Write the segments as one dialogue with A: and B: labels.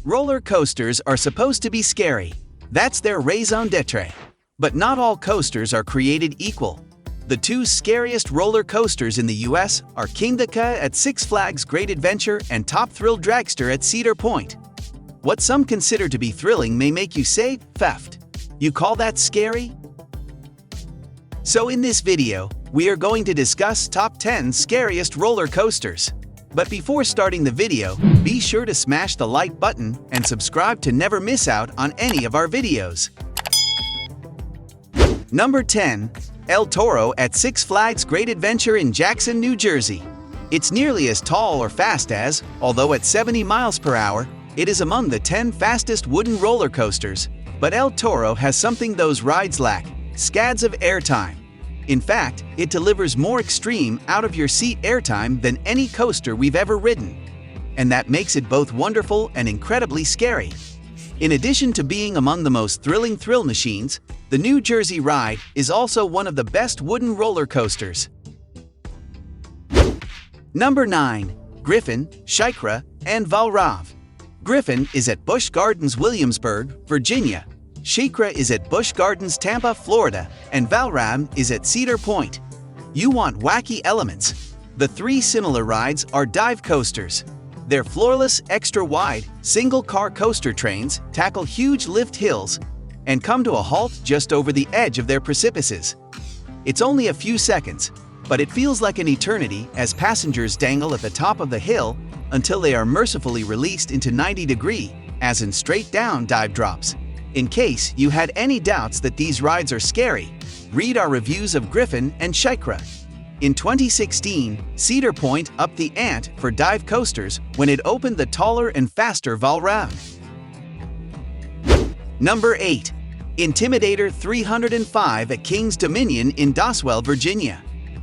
A: Roller coasters are supposed to be scary. That's their raison d'etre. But not all coasters are created equal. The two scariest roller coasters in the US are King Ka at Six Flags Great Adventure and Top Thrill Dragster at Cedar Point. What some consider to be thrilling may make you say, "Theft. You call that scary?" So in this video, we are going to discuss top 10 scariest roller coasters. But before starting the video, be sure to smash the like button and subscribe to never miss out on any of our videos. Number 10. El Toro at Six Flags Great Adventure in Jackson, New Jersey. It's nearly as tall or fast as, although at 70 miles per hour, it is among the 10 fastest wooden roller coasters. But El Toro has something those rides lack: scads of airtime. In fact, it delivers more extreme, out-of-your-seat airtime than any coaster we've ever ridden. And that makes it both wonderful and incredibly scary. In addition to being among the most thrilling thrill machines, the New Jersey ride is also one of the best wooden roller coasters. Number 9. Griffon, Shikra, and Valrav. Griffon is at Busch Gardens, Williamsburg, Virginia. Shikra is at Busch Gardens, Tampa, Florida, and Valrav is at Cedar Point. You want wacky elements? The three similar rides are dive coasters. They're floorless, extra-wide, single-car coaster trains tackle huge lift hills and come to a halt just over the edge of their precipices. It's only a few seconds, but it feels like an eternity as passengers dangle at the top of the hill until they are mercifully released into 90-degree, as in straight-down dive drops. In case you had any doubts that these rides are scary, read our reviews of Griffon and Shikra. In 2016, Cedar Point upped the ante for dive coasters when it opened the taller and faster Valrav. Number 8. Intimidator 305 at King's Dominion in Doswell, Virginia.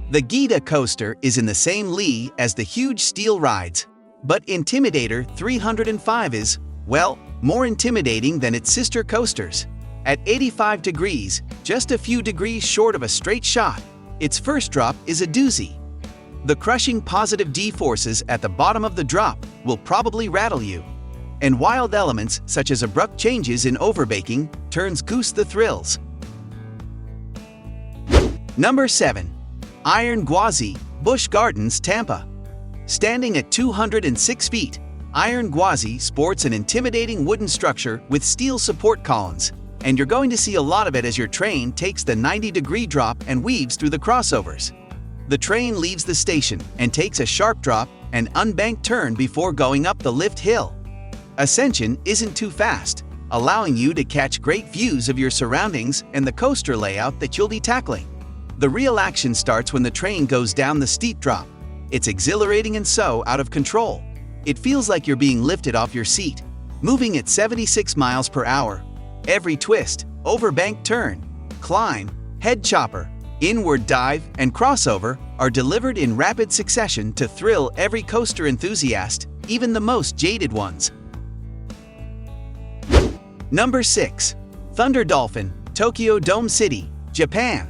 A: The Gita coaster is in the same league as the huge steel rides, but Intimidator 305 is, well, more intimidating than its sister coasters. At 85 degrees, just a few degrees short of a straight shot, its first drop is a doozy. The crushing positive D-forces at the bottom of the drop will probably rattle you. And wild elements such as abrupt changes in overbaking turns goose the thrills. Number 7. Iron Gwazi, Busch Gardens, Tampa. Standing at 206 feet, Iron Gwazi sports an intimidating wooden structure with steel support columns, and you're going to see a lot of it as your train takes the 90-degree drop and weaves through the crossovers. The train leaves the station and takes a sharp drop and unbanked turn before going up the lift hill. Ascension isn't too fast, allowing you to catch great views of your surroundings and the coaster layout that you'll be tackling. The real action starts when the train goes down the steep drop. It's exhilarating and so out of control. It feels like you're being lifted off your seat, moving at 76 miles per hour. Every twist, overbank turn, climb, head chopper, inward dive, and crossover are delivered in rapid succession to thrill every coaster enthusiast, even the most jaded ones. Number 6. Thunder Dolphin, Tokyo Dome City, Japan.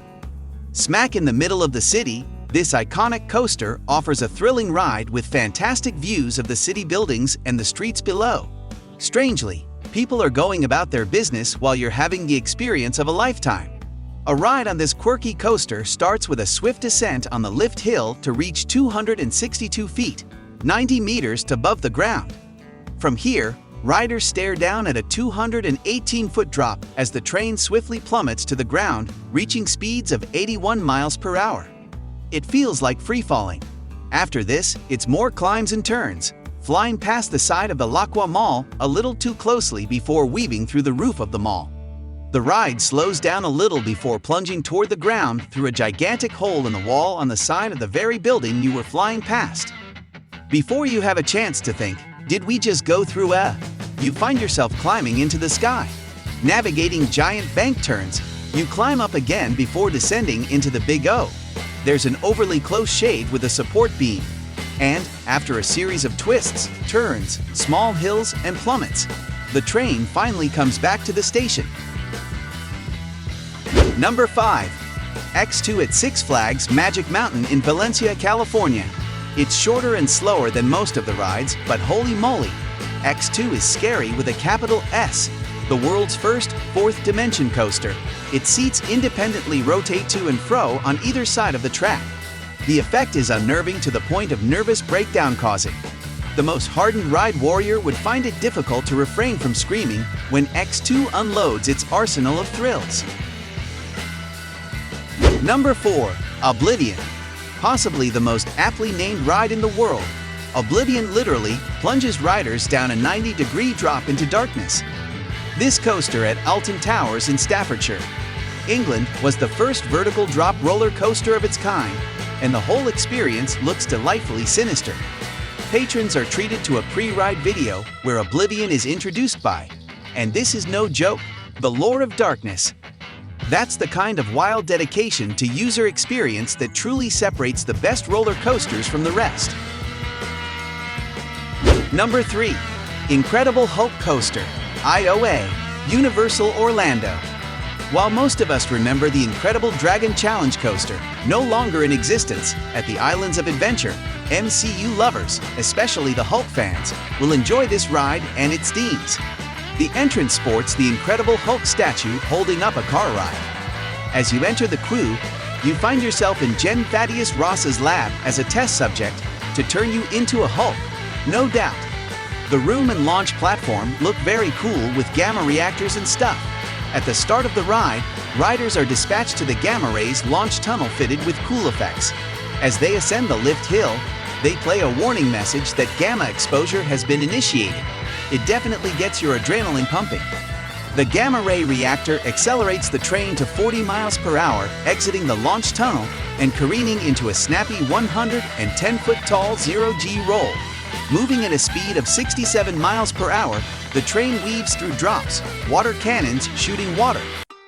A: Smack in the middle of the city, this iconic coaster offers a thrilling ride with fantastic views of the city buildings and the streets below. Strangely, people are going about their business while you're having the experience of a lifetime. A ride on this quirky coaster starts with a swift descent on the lift hill to reach 262 feet, 90 meters above the ground. From here, riders stare down at a 218-foot drop as the train swiftly plummets to the ground, reaching speeds of 81 miles per hour. It feels like free-falling. After this, it's more climbs and turns, flying past the side of the Lacqua Mall a little too closely before weaving through the roof of the mall. The ride slows down a little before plunging toward the ground through a gigantic hole in the wall on the side of the very building you were flying past. Before you have a chance to think, "Did we just go through a..." you find yourself climbing into the sky. Navigating giant bank turns, you climb up again before descending into the Big O. There's an overly close shade with a support beam. And, after a series of twists, turns, small hills, and plummets, the train finally comes back to the station. Number 5. X2 at Six Flags Magic Mountain in Valencia, California. It's shorter and slower than most of the rides, but holy moly! X2 is scary with a capital S, the world's first fourth dimension coaster. Its seats independently rotate to and fro on either side of the track. The effect is unnerving to the point of nervous breakdown causing. The most hardened ride warrior would find it difficult to refrain from screaming when X2 unloads its arsenal of thrills. Number 4. Oblivion. Possibly the most aptly named ride in the world, Oblivion literally plunges riders down a 90-degree drop into darkness. This coaster at Alton Towers in Staffordshire, England, was the first vertical drop roller coaster of its kind, and the whole experience looks delightfully sinister. Patrons are treated to a pre-ride video where Oblivion is introduced by, and this is no joke, the Lord of Darkness. That's the kind of wild dedication to user experience that truly separates the best roller coasters from the rest. Number 3. Incredible Hulk Coaster, IOA, Universal Orlando. While most of us remember the Incredible Dragon Challenge coaster, no longer in existence, at the Islands of Adventure, MCU lovers, especially the Hulk fans, will enjoy this ride and its themes. The entrance sports the Incredible Hulk statue holding up a car ride. As you enter the queue, you find yourself in Jen Thaddeus Ross's lab as a test subject to turn you into a Hulk, no doubt. The room and launch platform look very cool with gamma reactors and stuff. At the start of the ride, riders are dispatched to the Gamma Rays launch tunnel fitted with cool effects. As they ascend the lift hill, they play a warning message that gamma exposure has been initiated. It definitely gets your adrenaline pumping. The Gamma Ray reactor accelerates the train to 40 miles per hour, exiting the launch tunnel and careening into a snappy 110-foot-tall zero-G roll. Moving at a speed of 67 miles per hour, the train weaves through drops, water cannons shooting water,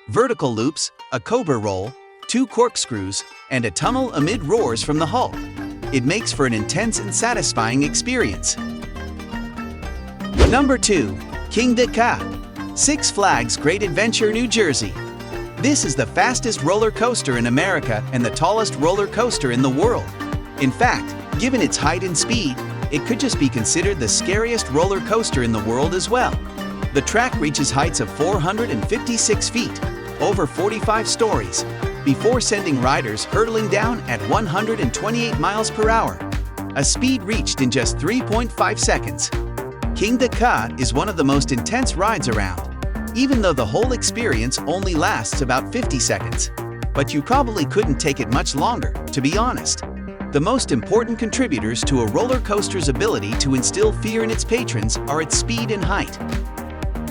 A: vertical loops, a cobra roll, 2 corkscrews, and a tunnel amid roars from the Hulk. It makes for an intense and satisfying experience. Number 2. King de Ka, Six Flags Great Adventure, New Jersey. This is the fastest roller coaster in America and the tallest roller coaster in the world. In fact, given its height and speed, it could just be considered the scariest roller coaster in the world as well. The track reaches heights of 456 feet, over 45 stories, before sending riders hurtling down at 128 miles per hour, a speed reached in just 3.5 seconds. King de Ka is one of the most intense rides around, even though the whole experience only lasts about 50 seconds. But you probably couldn't take it much longer, to be honest. The most important contributors to a roller coaster's ability to instill fear in its patrons are its speed and height.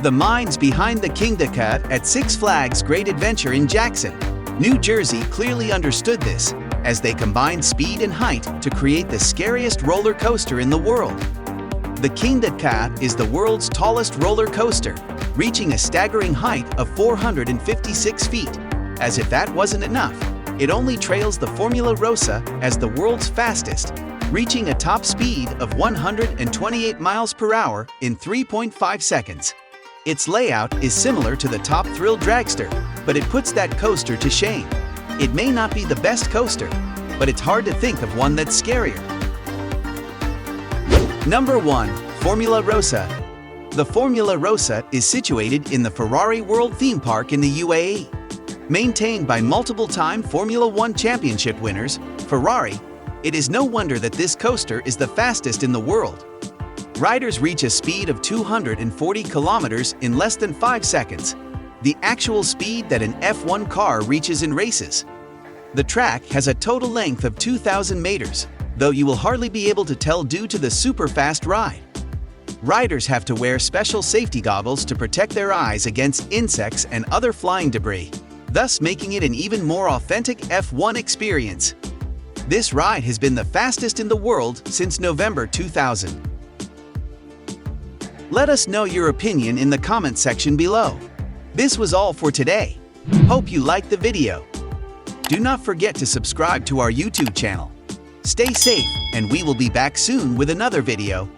A: The minds behind the King de Ka at Six Flags Great Adventure in Jackson, New Jersey clearly understood this, as they combined speed and height to create the scariest roller coaster in the world. The King de Ka is the world's tallest roller coaster, reaching a staggering height of 456 feet. As if that wasn't enough, it only trails the Formula Rossa as the world's fastest, reaching a top speed of 128 miles per hour in 3.5 seconds. Its layout is similar to the Top Thrill Dragster, but it puts that coaster to shame. It may not be the best coaster, but it's hard to think of one that's scarier. Number 1. Formula Rossa. The Formula Rossa is situated in the Ferrari World Theme Park in the UAE. Maintained by multiple-time Formula One championship winners, Ferrari, it is no wonder that this coaster is the fastest in the world. Riders reach a speed of 240 kilometers in less than 5 seconds, the actual speed that an F1 car reaches in races. The track has a total length of 2,000 meters, though you will hardly be able to tell due to the super fast ride. Riders have to wear special safety goggles to protect their eyes against insects and other flying debris, thus making it an even more authentic F1 experience. This ride has been the fastest in the world since November 2000. Let us know your opinion in the comment section below. This was all for today. Hope you liked the video. Do not forget to subscribe to our YouTube channel. Stay safe, and we will be back soon with another video.